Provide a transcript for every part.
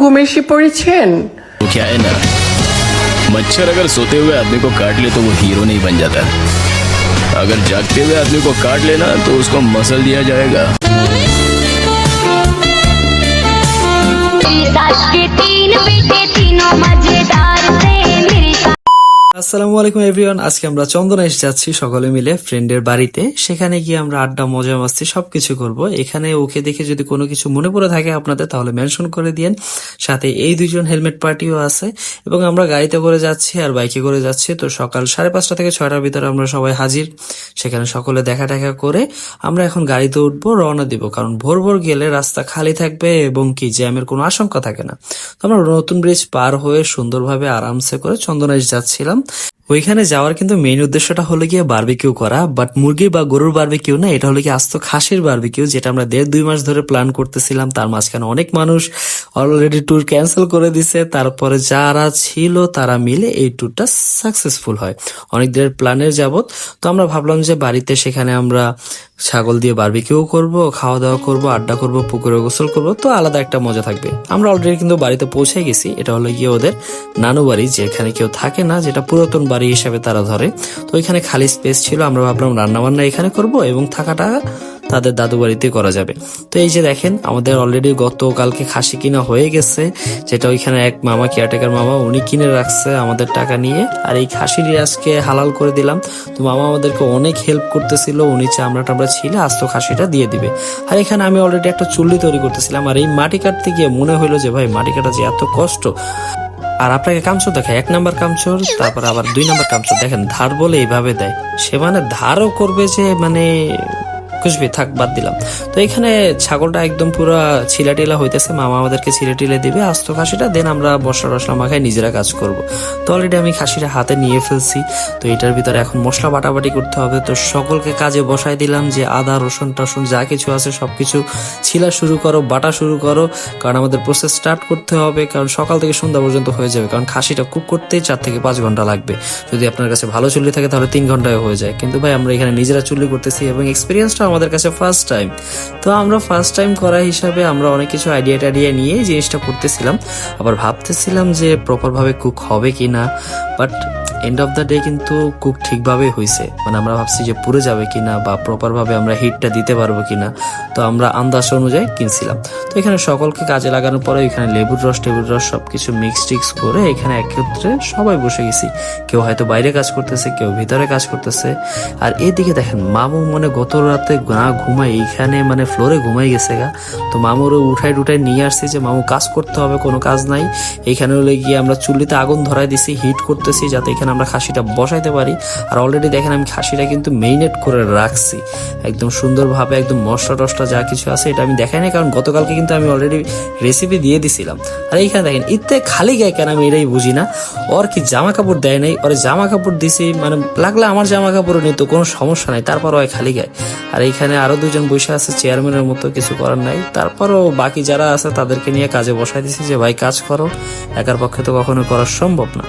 ঘুমেশি পড়েছেন? वो क्या है ना, मच्छर अगर सोते हुए आदमी को काट ले तो वो हीरो नहीं बन जाता। अगर जागते हुए आदमी को काट लेना तो उसको मसल दिया जाएगा। ताश के तीन बेटे तीनों मजेदार थे मेरे আসসালামু আলাইকুম এভরিওয়ান। আজকে আমরা চন্দনাইশ যাচ্ছি সকলে মিলে ফ্রেন্ডের বাড়িতে। সেখানে গিয়ে আমরা আড্ডা মজা মাস্তি সবকিছু করব। এখানে ওকে দেখে যদি কোনো কিছু মনে পড়ে থাকে আপনাদের তাহলে মেনশন করে দিয়েন। সাথে এই দুইজন হেলমেট পার্টিও আছে এবং আমরা গাড়িতে করে যাচ্ছি আর বাইকে করে যাচ্ছি। তো সকাল 5:30 থেকে 6টার ভিতরে আমরা সবাই হাজির। সেখানে সকলে দেখা টাকা করে আমরা এখন গাড়িতে উঠবো, রওনা দিব। কারণ ভোর ভোর গেলে রাস্তা খালি থাকবে এবং কি জ্যামের কোনো আশঙ্কা থাকে না। তো আমরা নতুন ব্রিজ পার হয়ে সুন্দরভাবে আরামসে করে চন্দনাইশ যাচ্ছিলাম। ওইখানে যাওয়ার কিন্তু মেইন উদ্দেশ্যটা হলো গিয়ে বারবিকিউ করা, বাট মুরগি বা গরুর বারবিকিউ না, এটা হলো কি আস্ত খাসির বারবিকিউ, যেটা আমরা 1.5-2 মাস ধরে প্ল্যান করতেছিলাম। তার মাঝখানে অনেক মানুষ অলরেডি ট্যুর ক্যান্সেল করে দিছে, তারপরে যারা ছিল তারা মিলে এই ট্যুরটা সাকসেসফুল হয় অনেক দিনের প্ল্যানের যাবত। তো আমরা ভাবলাম যে বাড়িতে সেখানে আমরা ছাগল দিয়ে বারবিকিউ করব, খাওয়া দাওয়া করব, আড্ডা করব, পুকুরে গোসল করব, তো আলাদা একটা মজা থাকবে। আমরা অলরেডি কিন্তু বাড়িতে পৌঁছে গেছি। এটা হলো গিয়ে ওদের নানু বাড়ি, যেখানে কেউ থাকে না, যেটা পুরাতন বাড়ি হিসাবে তারা ধরে। তো এখানে খালি স্পেস ছিল, আমরা ভাবলাম রান্না বান্না এখানে করব এবং থাকাটা তাদের দাদু বাড়িতে করা যাবে। তো এই যে দেখেন আমাদের অলরেডি গতকালকে খাসি কিনা হয়ে গেছে, যেটা ওইখানে এক মামা, কেয়ারটেকার মামা, উনি কিনে রাখছে আমাদের টাকা নিয়ে। আর এই খাসিটি আজকে হালাল করে দিলাম। তো মামা আমাদেরকে অনেক হেল্প করতেছিল, উনি চামড়া টামড়া ছিলে আস্ত খাসিটা দিয়ে দিবে। আর এখানে আমি অলরেডি একটা চুল্লি তৈরি করতেছিলাম। আর এই মাটি কাটতে গিয়ে মনে হইলো যে ভাই মাটি কাটা যে এত কষ্ট। আর আপনাকে কামচোর দেখায় 1 নাম্বার কামচোর, তারপর আবার 2 নাম্বার কামচোর দেখেন ধার বলে এইভাবে দেয়। সে মানে ধারও করবে যে মানে খুশবি, থাক বাদ দিলাম। তো এখানে ছাগলটা একদম পুরো ছিলাটিলা হইতেছে, মামা আমাদেরকে ছিলাটিলে দিবে আস্ত খাসিটা, দেন আমরা মশলা টসলা মাখায় নিজেরা কাজ করব। তো অলরেডি আমি খাসিটা হাতে নিয়ে ফেলছি। তো এটার ভিতরে এখন মশলা বাটাবাটি করতে হবে। তো সকলকে কাজে বসাই দিলাম যে আদা রসুন টসুন যা কিছু আছে সবকিছু ছিলা শুরু করো, বাটা শুরু করো, কারণ আমাদের প্রসেস স্টার্ট করতে হবে। কারণ সকাল থেকে সন্ধ্যা পর্যন্ত হয়ে যাবে, কারণ খাসিটা কুক করতেই 4 থেকে 5 ঘন্টা লাগবে। যদি আপনার কাছে ভালো চুল্লি থাকে তাহলে 3 ঘন্টায় হয়ে যায়। কিন্তু ভাই আমরা এখানে নিজেরা চুল্লি করতেছি এবং এক্সপিরিয়েন্সটা আমাদের কাছে ফার্স্ট টাইম। তো আমরা ফার্স্ট টাইম করা হিসাবে আমরা অনেক কিছু আইডিয়া টাইডিয়া নিয়ে এই জিনিসটা করতেছিলাম। আবার ভাবতেছিলাম যে প্রপার ভাবে কুক হবে কিনা, but end of the day কিন্তু কুক ঠিকভাবে হয়েছে। মানে আমরা ভাবছি যে পুড়ে যাবে কিনা বা প্রপার ভাবে আমরা হিটটা দিতে পারবো কিনা। তো আমরা আন্দাজ অনুযায়ী কিনছিলাম। তো এখানে সকলকে কাজে লাগানোর পরে এখানে লেবুর রস টেবুর রস সবকিছু মিক্স টিক্স করে এখানে একত্রে সবাই বসে গেছি। কেউ হয়তো বাইরে কাজ করতেছে, কেউ ভিতরে কাজ করতেছে। আর এদিকে দেখেন মামু মানে গত রাতে না ঘুমাই এইখানে মানে ফ্লোরে ঘুমাই গেছে গা। তো মামুরও উঠাই টুঠাই নিয়ে আসছি যে মামু কাজ করতে হবে, কোনো কাজ নাই। এইখানে হলে গিয়ে আমরা চুল্লিতে আগুন ধরাই দিছি, হিট করতেছি যাতে এখানে আমরা খাসিটা বসাইতে পারি। আর অলরেডি দেখেন আমি খাসিটা কিন্তু মেরিনেট করে রাখছি একদম সুন্দরভাবে, একদম মশলা টসলা যা কিছু আছে এটা আমি দেখাই নাই, কারণ গতকালকে কিন্তু আমি অলরেডি রেসিপি দিয়ে দিছিলাম। আর এইখানে দেখেন ইতে খালি গায়ে কেন আমি এটাই বুঝি না। ওর কি জামা কাপড় দেয় নাই, ওর জামা কাপড় দিছি, মানে লাগলে আমার জামা কাপড়ও নিত, কোনো সমস্যা নাই, তারপর ওই খালি গায়ে। আর এইখানে আরো 2জন বসে আছে চেয়ারম্যানের মতো, কিছু করার নাই। তারপরও বাকি যারা আছে তাদেরকে নিয়ে কাজে বসাই দিছি যে ভাই কাজ করো, একার পক্ষে তো কখনো করা সম্ভব না।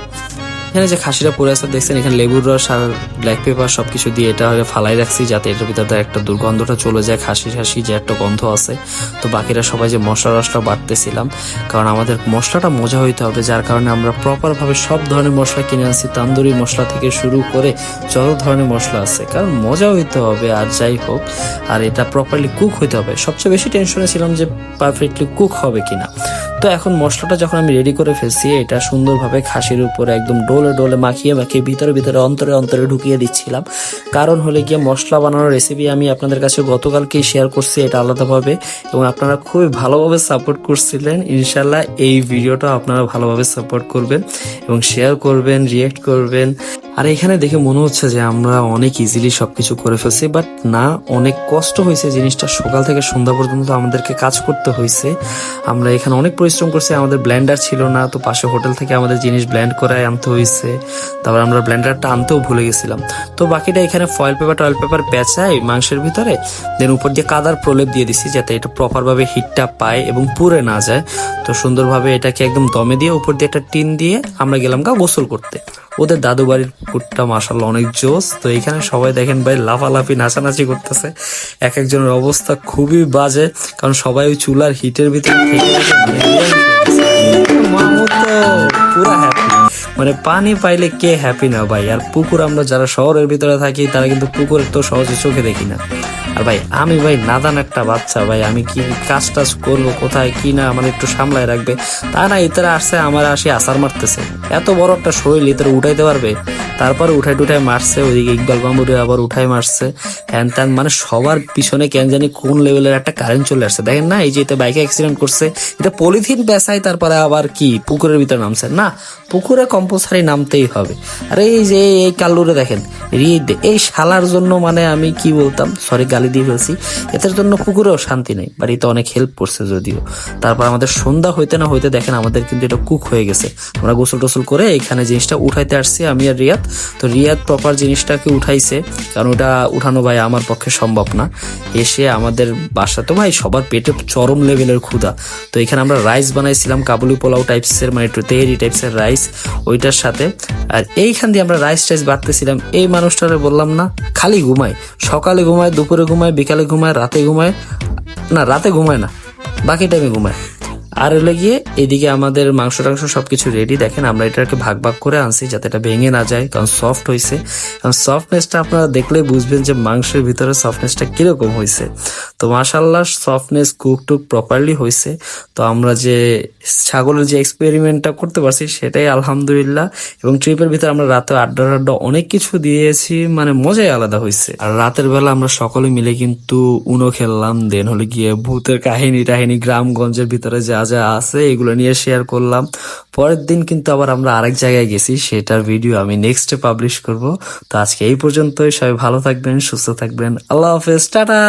এখানে যে খাসিটা পরে আছে দেখছেন, এখানে লেবুর রস আর ব্ল্যাক পেপার সবকিছু দিয়ে এটা ফালাই রাখছি যাতে এটার ভিতরে একটা দুর্গন্ধটা চলে যায়, খাসি খাসি যে একটা গন্ধ আছে। তো বাকিরা সবাই যে মশলা রসটা বাটতেছিলাম, কারণ আমাদের মশলাটা মজা হইতে হবে, যার কারণে আমরা প্রপার ভাবে সব ধরনের মশলা কিনে আনছি, তান্দুরি মশলা থেকে শুরু করে যত ধরনের মশলা আছে, কারণ মজা হইতে হবে। আর যাই হোক, আর এটা প্রপারলি কুক হইতে হবে। সবচেয়ে বেশি টেনশনে ছিলাম যে পারফেক্টলি কুক হবে কিনা। তো এখন মশলাটা যখন আমি রেডি করে ফেলছি, এটা সুন্দরভাবে খাসির উপরে একদম ডোলে ডোলে মাখিয়ে মাখিয়ে ভিতরে ভিতরে অন্তরে অন্তরে ঢুকিয়ে দিচ্ছিলাম। কারণ হলে গিয়ে মশলা বানানোর রেসিপি আমি আপনাদের কাছে গতকালকেই শেয়ার করছি এটা আলাদাভাবে, এবং আপনারা খুবই ভালোভাবে সাপোর্ট করছিলেন। ইনশাল্লাহ এই ভিডিওটা আপনারা ভালোভাবে সাপোর্ট করবেন এবং শেয়ার করবেন, রিয়েক্ট করবেন। আর এখানে দেখে মনে হচ্ছে যে আমরা অনেক ইজিলি সবকিছু করে ফেলছি, বাট না, অনেক কষ্ট হয়েছে। জিনিসটা সকাল থেকে সন্ধ্যা পর্যন্ত আমাদেরকে কাজ করতে হয়েছে। আমরা এখানে অনেক পরিশ্রম করছি, আমাদের ব্লেন্ডার ছিল না, তো পাশে হোটেল থেকে আমাদের জিনিস ব্লেন্ড করে আনতে হয়েছে। তারপর আমরা ব্লেন্ডারটা আনতেও ভুলে গেছিলাম। তো বাকিটা এখানে ফয়েল পেপার পেঁচাই মাংসের ভিতরে, দেন উপর দিয়ে কাদার প্রলেপ দিয়ে দিছি যাতে এটা প্রপার ভাবে হিটটা পায় এবং পুড়ে না যায়। তো সুন্দরভাবে এটাকে একদম দমে দিয়ে উপর দিয়ে একটা টিন দিয়ে আমরা গেলাম গোসল করতে। ওদের দাদু বাড়ির কুটটা মাশাআল্লাহ অনেক জোস। তো এখানে সবাই দেখেন ভাই লাফালাফি নাচানাচি করতেছে, এক একজনের অবস্থা খুবই বাজে, কারণ সবাই ওই চুলার হিটের ভিতরে থেকে পুরা হ্যাপি। মানে পানি পাইলে কে হ্যাপি না ভাই। আর পুকুর আমরা যারা শহরের ভিতরে থাকি তারা কিন্তু পুকুর তো সহজে চোখে দেখি না। আর ভাই আমি ভাই নাদান একটা বাচ্চা ভাই, আমি কি কাজ টাজ করবো কোথায় কি না আমার একটু সামলায় রাখবে, তা না ইতারা আসছে আমার আসি আসার মারতেছে। এত বড় একটা শরীর ইতারা উঠাইতে পারবে? তারপরে উঠাই টুঠাই মারছে, ওইদিকে ইকবাল মামুরে আবার উঠাই মারছে হ্যান ত্যান। মানে সবার পিছনে কেন জানি কোন লেভেলের একটা কারেন্ট চলে আসছে। দেখেন না এই যে এটা বাইকে অ্যাক্সিডেন্ট করছে, এটা পলিথিন পেঁচায় তারপরে আবার কি পুকুরের ভিতরে নামছে না, পুকুরে কম্পালসারি নামতেই হবে। আর এই যে এই কাল্লুরে দেখেন রিদ, এই শালার জন্য মানে আমি কি বলতাম, সরি গালি দিয়ে ফেলছি, এদের জন্য পুকুরেও শান্তি নেই। বাড়িতে অনেক হেল্প করছে যদিও। তারপর আমাদের সন্ধ্যা হইতে না হইতে দেখেন আমাদের কিন্তু এটা কুক হয়ে গেছে। আমরা গোসল টোসল করে এখানে জিনিসটা উঠাইতে আসছি আমি আর রিয়াদ। তো রিয়াদ প্রপার জিনিসটাকে উঠাইছে, কারণ ওটা উঠানো ভাই আমার পক্ষে সম্ভব না। এসে আমাদের বাসা তো ভাই সবার পেটে চরম লেভেলের ক্ষুধা। তো এখানে আমরা রাইস বানাইছিলাম, কাবুলি পোলাও টাইপসের, মানে একটু তেহেরি টাইপসের রাইস ওইটার সাথে। আর এইখান দিয়ে আমরা রাইস টাইস বাড়তেছিলাম। এই মানুষটারে বললাম না খালি ঘুমায়, সকালে ঘুমায়, দুপুরে ঘুমায়, বিকালে ঘুমায়, রাতে ঘুমায় না, রাতে ঘুমায় না, বাকি টাইমে ঘুমায়। আর হলে গিয়ে এদিকে আমাদের মাংস টাংস সবকিছু রেডি। দেখেন আমরা এটাকে ভাগ ভাগ করে আনছি যাতে এটা ভেঙে না যায়, কারণ সফট হয়েছে। কারণ সফটনেসটা আপনারা দেখলে বুঝবেন যে মাংসের ভিতরে সফটনেসটা কিরকম হয়েছে। তো মাশাল্লাহ সফটনেস কুক টুক প্রপারলি হয়েছে। তো আমরা যে ছাগলের যে এক্সপেরিমেন্টটা করতে পারছি সেটাই আলহামদুলিল্লাহ। এবং ট্রিপের ভিতরে আমরা রাতে আড্ডা আড্ডা অনেক কিছু দিয়েছি, মানে মজাই আলাদা হয়েছে। আর রাতের বেলা আমরা সকলে মিলে কিন্তু উনো খেললাম, দেন হলে গিয়ে ভূতের কাহিনী টাহিনী গ্রামগঞ্জের ভিতরে যা যা আছে এগুলো নিয়ে শেয়ার করলাম। পরের দিন কিন্তু আবার আমরা আরেক জায়গায় গেছি, সেটার ভিডিও আমি নেক্সটে পাবলিশ করব। তো আজকে এই পর্যন্তই, সবাই ভালো থাকবেন, সুস্থ থাকবেন, আল্লাহ হাফেজ, টাটা।